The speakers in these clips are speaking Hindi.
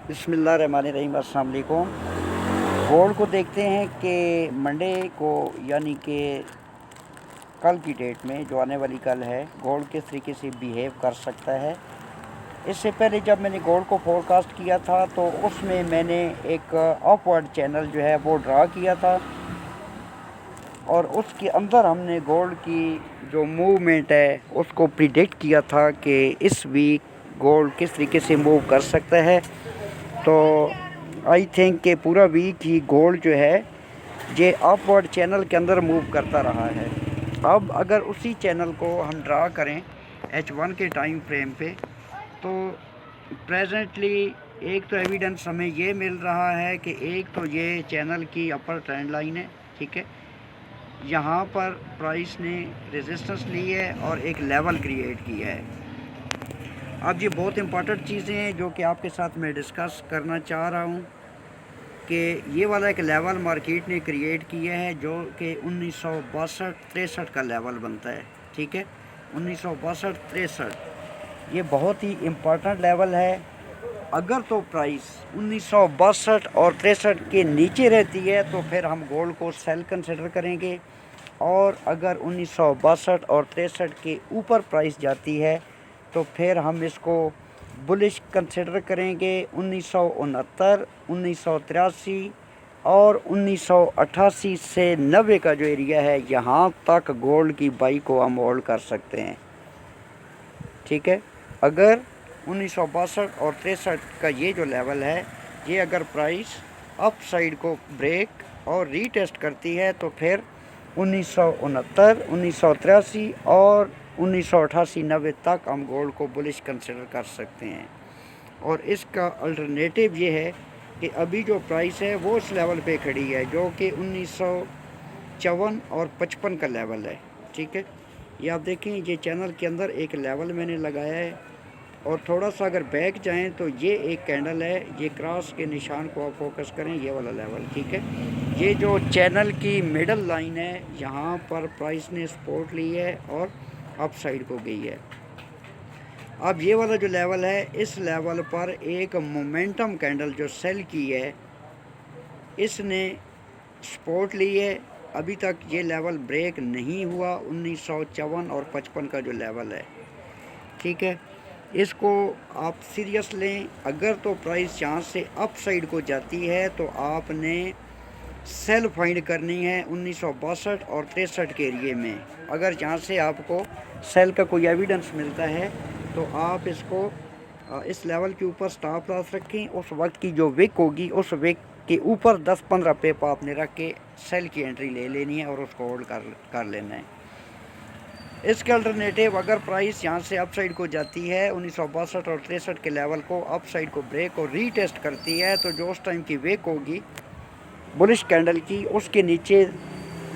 बिस्मिल्लाहिर्रहमानिर्रहीम। अस्सलाम वालेकुम। गोल्ड को देखते हैं कि मंडे को यानी कि कल की डेट में जो आने वाली कल है, गोल्ड किस तरीके से बिहेव कर सकता है। इससे पहले जब मैंने गोल्ड को फोरकास्ट किया था तो उसमें मैंने एक अपवर्ड चैनल जो है वो ड्रा किया था और उसके अंदर हमने गोल्ड की जो मूवमेंट है उसको प्रिडिक्ट किया था कि इस वीक गोल्ड किस तरीके से मूव कर सकता है। तो आई थिंक कि पूरा वीक ही गोल्ड जो है ये अपवर्ड चैनल के अंदर मूव करता रहा है। अब अगर उसी चैनल को हम ड्रा करें H1 के टाइम फ्रेम पे, तो प्रेजेंटली एक तो एविडेंस हमें ये मिल रहा है कि एक तो ये चैनल की अपर ट्रेंड लाइन है, ठीक है। यहाँ पर प्राइस ने रेजिस्टेंस ली है और एक लेवल क्रिएट किया है। अब ये बहुत इंपॉर्टेंट चीज़ें हैं जो कि आपके साथ मैं डिस्कस करना चाह रहा हूँ कि ये वाला एक लेवल मार्केट ने क्रिएट किया है जो कि 1962-63 का लेवल बनता है, ठीक है। 1962-63 ये बहुत ही इम्पॉर्टेंट लेवल है। अगर तो प्राइस 1962 और 63 के नीचे रहती है तो फिर हम गोल्ड को सेल कंसिडर करेंगे, और अगर 1962 और 63 के ऊपर प्राइस जाती है तो फिर हम इसको बुलिश कंसिडर करेंगे। 1969, 1983 और 1988 से 90 का जो एरिया है यहाँ तक गोल्ड की बाई को हम होल्ड कर सकते हैं, ठीक है। अगर 1962 और 63 का ये जो लेवल है, ये अगर प्राइस अप साइड को ब्रेक और रीटेस्ट करती है तो फिर 1969, 1983 और 1988-90 तक हम गोल्ड को बुलिश कंसिडर कर सकते हैं। और इसका अल्टरनेटिव ये है कि अभी जो प्राइस है वो इस लेवल पे खड़ी है जो कि 1954 और 55 का लेवल है, ठीक है। ये आप देखें, ये चैनल के अंदर एक लेवल मैंने लगाया है और थोड़ा सा अगर बैक जाएं तो ये एक कैंडल है, ये क्रॉस के निशान को आप फोकस करें, ये वाला लेवल, ठीक है। ये जो चैनल की मिडल लाइन है यहाँ पर प्राइस ने सपोर्ट ली है और अप साइड को गई है। अब ये वाला जो लेवल है, इस लेवल पर एक मोमेंटम कैंडल जो सेल की है इसने सपोर्ट ली है। अभी तक ये लेवल ब्रेक नहीं हुआ, 1954 और 55 का जो लेवल है, ठीक है। इसको आप सीरियस लें। अगर तो प्राइस यहाँ से अप साइड को जाती है तो आपने सेल फाइंड करनी है 1962 और 63 के एरिए में। अगर यहाँ से आपको सेल का कोई एविडेंस मिलता है तो आप इसको इस लेवल के ऊपर स्टॉप लॉस रखें। उस वक्त की जो विक होगी उस विक के ऊपर 10-15 पेप आपने रख के सेल की एंट्री ले लेनी है और उसको होल्ड कर लेना है। इसके अल्टरनेटिव, अगर प्राइस यहाँ से अप साइड को जाती है 1962 और 63 के लेवल को अप साइड को ब्रेक और रीटेस्ट करती है तो जो उस टाइम की विक होगी बुलिश कैंडल की, उसके नीचे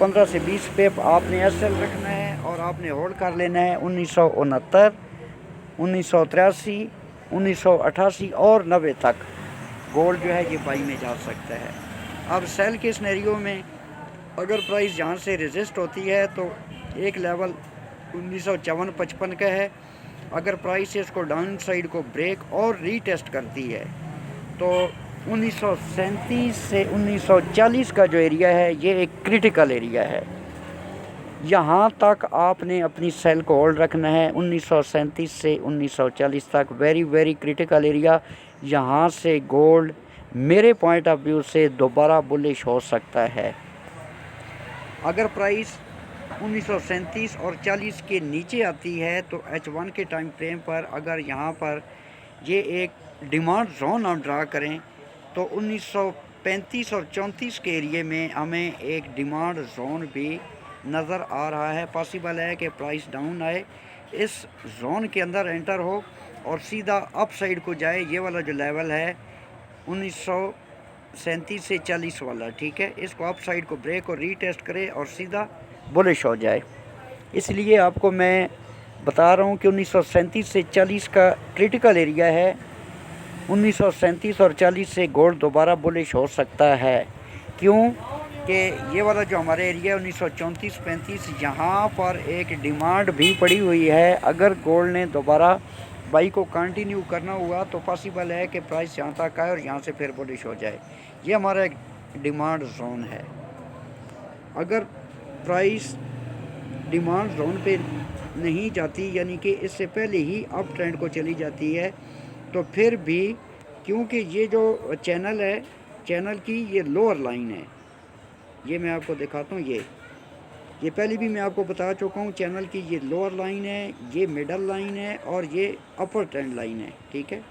15 से 20 पेप आपने एसएल रखना है और आपने होल्ड कर लेना है 1969, 1983, 1988 और 90 तक गोल्ड जो है ये बाई में जा सकता है। अब सेल के सिनेरियो में अगर प्राइस यहाँ से रेजिस्ट होती है तो एक लेवल 1954-55 का है। अगर प्राइस इसको डाउन साइड को ब्रेक और रीटेस्ट करती है तो 1937 से 1940 का जो एरिया है ये एक क्रिटिकल एरिया है। यहाँ तक आपने अपनी सेल को होल्ड रखना है। 1937 से 1940 तक वेरी वेरी क्रिटिकल एरिया। यहाँ से गोल्ड मेरे पॉइंट ऑफ व्यू से दोबारा बुलिश हो सकता है। अगर प्राइस 1937 और 40 के नीचे आती है तो H1 के टाइम फ्रेम पर अगर यहाँ पर ये एक डिमांड जोन हम ड्रा करें तो 1935 और 34 के एरिए में हमें एक डिमांड जोन भी नज़र आ रहा है। पॉसिबल है कि प्राइस डाउन आए, इस जोन के अंदर एंटर हो और सीधा अप साइड को जाए। ये वाला जो लेवल है 1937 से 40 वाला, ठीक है, इसको अप साइड को ब्रेक और रीटेस्ट करे और सीधा बुलिश हो जाए। इसलिए आपको मैं बता रहा हूँ कि 1937 से 40 का क्रिटिकल एरिया है। 1937 और 40 से गोल्ड दोबारा बुलिश हो सकता है। क्यों कि ये वाला जो हमारे एरिया है 1934-35, यहाँ पर एक डिमांड भी पड़ी हुई है। अगर गोल्ड ने दोबारा बाई को कंटिन्यू करना हुआ तो पॉसिबल है कि प्राइस यहाँ तक आए और यहाँ से फिर बुलिश हो जाए। ये हमारा एक डिमांड जोन है। अगर प्राइस डिमांड जोन पे नहीं जाती, यानी कि इससे पहले ही अप ट्रेंड को चली जाती है, तो फिर भी क्योंकि ये जो चैनल है, चैनल की ये लोअर लाइन है, ये मैं आपको दिखाता हूँ। ये पहले भी मैं आपको बता चुका हूँ, चैनल की ये लोअर लाइन है, ये मिडल लाइन है और ये अपर ट्रेंड लाइन है, ठीक है।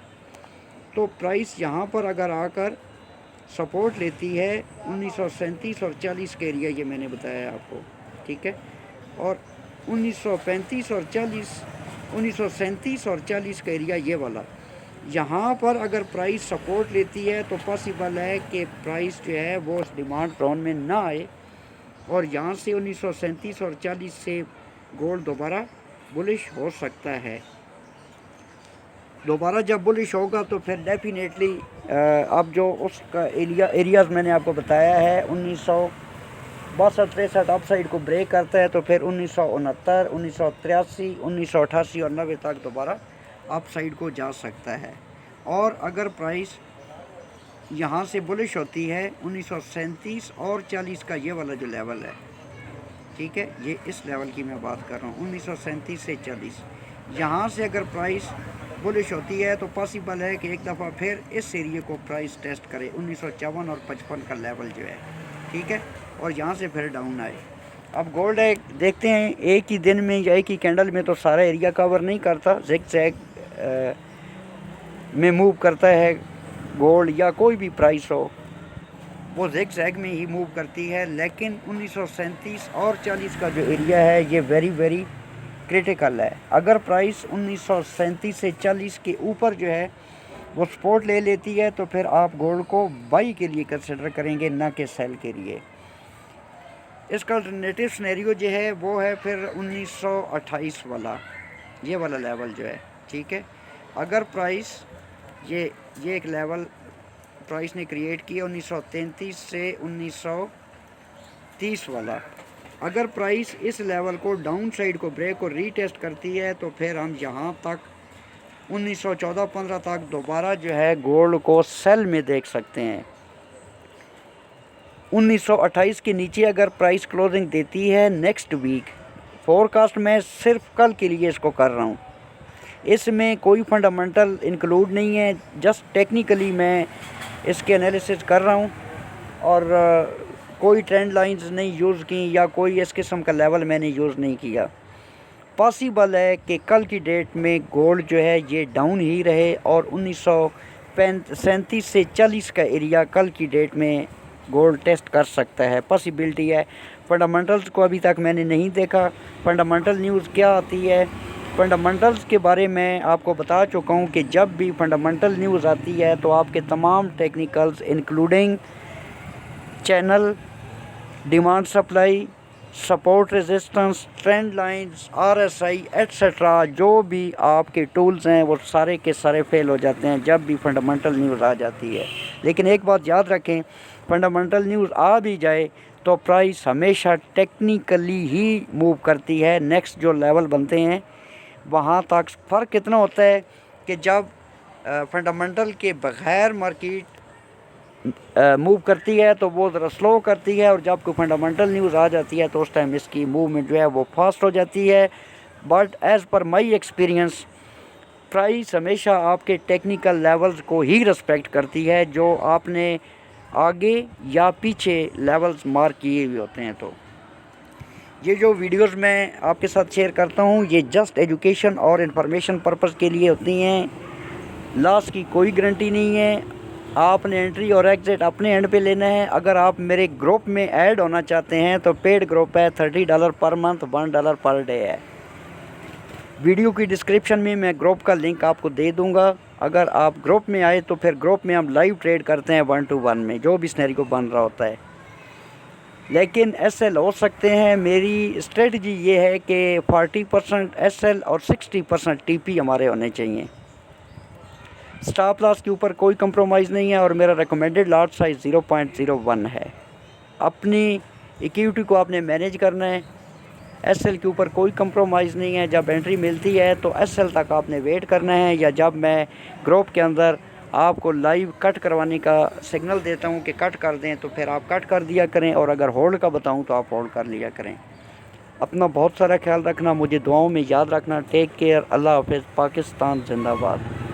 तो प्राइस यहाँ पर अगर आकर सपोर्ट लेती है 1937 और 40 के एरिया, ये मैंने बताया आपको, ठीक है। और 1935 और 40, 1937 और 40 का एरिया ये वाला, यहाँ पर अगर प्राइस सपोर्ट लेती है तो पॉसिबल है कि प्राइस जो है वो उस डिमांड जोन में ना आए और यहाँ से 1937 और 40 से गोल्ड दोबारा बुलिश हो सकता है। दोबारा जब बुलिश होगा तो फिर डेफिनेटली अब जो उसका एरियाज़ मैंने आपको बताया है 1962-63 अप साइड को ब्रेक करता है, तो फिर 1969, 1983, 1988 और 90 तक दोबारा अप साइड को जा सकता है। और अगर प्राइस यहाँ से बुलिश होती है 1937 और 40 का ये वाला जो लेवल है, ठीक है, ये इस लेवल की मैं बात कर रहा हूँ 1937 से 40, यहाँ से अगर प्राइस बुलिश होती है तो पॉसिबल है कि एक दफ़ा फिर इस एरिया को प्राइस टेस्ट करे 1954 और 55 का लेवल जो है, ठीक है, और यहाँ से फिर डाउन आए। अब गोल्ड है, देखते हैं एक ही दिन में या एक ही कैंडल में तो सारा एरिया कवर नहीं करता, ज़िग-ज़ैग में मूव करता है गोल्ड या कोई भी प्राइस हो, वो ज़िग-ज़ैग में ही मूव करती है। लेकिन 1937 और 40 का जो एरिया है ये वेरी क्रिटिकल है। अगर प्राइस 1937 से 40 के ऊपर जो है वो सपोर्ट ले लेती है तो फिर आप गोल्ड को बाई के लिए कंसिडर करेंगे, ना कि सेल के लिए। इसका अल्टरनेटिव सिनेरियो जो है वो है फिर 1928 वाला, ये वाला लेवल जो है, ठीक है। अगर प्राइस ये एक लेवल प्राइस ने क्रिएट किया 1933 से 1930 वाला, अगर प्राइस इस लेवल को डाउन साइड को ब्रेक और रीटेस्ट करती है तो फिर हम यहाँ तक 1914-15 तक दोबारा जो है गोल्ड को सेल में देख सकते हैं। 1928 के नीचे अगर प्राइस क्लोजिंग देती है नेक्स्ट वीक, फोरकास्ट मैं सिर्फ कल के लिए इसको कर रहा हूँ, इसमें कोई फंडामेंटल इंक्लूड नहीं है, जस्ट टेक्निकली मैं इसके एनालिसिस कर रहा हूँ और कोई ट्रेंड लाइंस नहीं यूज़ की या कोई इस किस्म का लेवल मैंने यूज़ नहीं किया। पॉसिबल है कि कल की डेट में गोल्ड जो है ये डाउन ही रहे और 1937 से 40 का एरिया कल की डेट में गोल्ड टेस्ट कर सकता है, पॉसिबिलिटी है। फंडामेंटल्स को अभी तक मैंने नहीं देखा, फंडामेंटल न्यूज़ क्या आती है, फंडामेंटल्स के बारे में आपको बता चुका हूँ कि जब भी फंडामेंटल न्यूज़ आती है तो आपके तमाम technicals including channel, demand supply, support resistance, trend lines, RSI etcetera, जो भी आपके टूल्स हैं वो सारे के सारे फेल हो जाते हैं जब भी फंडामेंटल न्यूज़ आ जाती है। लेकिन एक बात याद रखें, फंडामेंटल न्यूज़ आ भी जाए तो प्राइस हमेशा टेक्निकली ही मूव करती है। नेक्स्ट जो लेवल बनते हैं वहाँ तक फ़र्क कितना होता है कि जब फंडामेंटल के बग़ैर मार्केट मूव करती है तो वो ज़रा स्लो करती है, और जब कोई फंडामेंटल न्यूज़ आ जाती है तो उस टाइम इसकी मूवमेंट जो है वो फास्ट हो जाती है। But as per my experience price हमेशा आपके टेक्निकल लेवल्स को ही रिस्पेक्ट करती है जो आपने आगे या पीछे लेवल्स मार्क किए हुए होते हैं। तो ये जो वीडियोस मैं आपके साथ शेयर करता हूँ ये जस्ट एजुकेशन और इन्फॉर्मेशन पर्पज़ के लिए होती हैं, लॉस की कोई गारंटी नहीं है। आपने एंट्री और एग्ज़िट अपने एंड पे लेना है। अगर आप मेरे ग्रुप में ऐड होना चाहते हैं तो पेड ग्रुप है, $30 पर मंथ, $1 पर डे है। वीडियो की डिस्क्रिप्शन में मैं ग्रुप का लिंक आपको दे दूंगा। अगर आप ग्रुप में आए तो फिर ग्रुप में हम लाइव ट्रेड करते हैं 1 to 1 में, जो भी सिनेरियो बन रहा होता है। लेकिन SL हो सकते हैं। मेरी स्ट्रेटजी ये है कि 40% SL और 60% TP हमारे होने चाहिए। स्टॉप लॉस के ऊपर कोई कंप्रोमाइज़ नहीं है और मेरा रिकमेंडेड लॉट साइज़ 0.01 है। अपनी इक्विटी को आपने मैनेज करना है, एसएल के ऊपर कोई कंप्रोमाइज़ नहीं है। जब एंट्री मिलती है तो एसएल तक आपने वेट करना है, या जब मैं ग्रुप के अंदर आपको लाइव कट करवाने का सिग्नल देता हूं कि कट कर दें तो फिर आप कट कर दिया करें, और अगर होल्ड का बताऊं तो आप होल्ड कर लिया करें। अपना बहुत सारा ख्याल रखना, मुझे दुआओं में याद रखना। टेक केयर, अल्लाह हाफ़िज़, पाकिस्तान जिंदाबाद।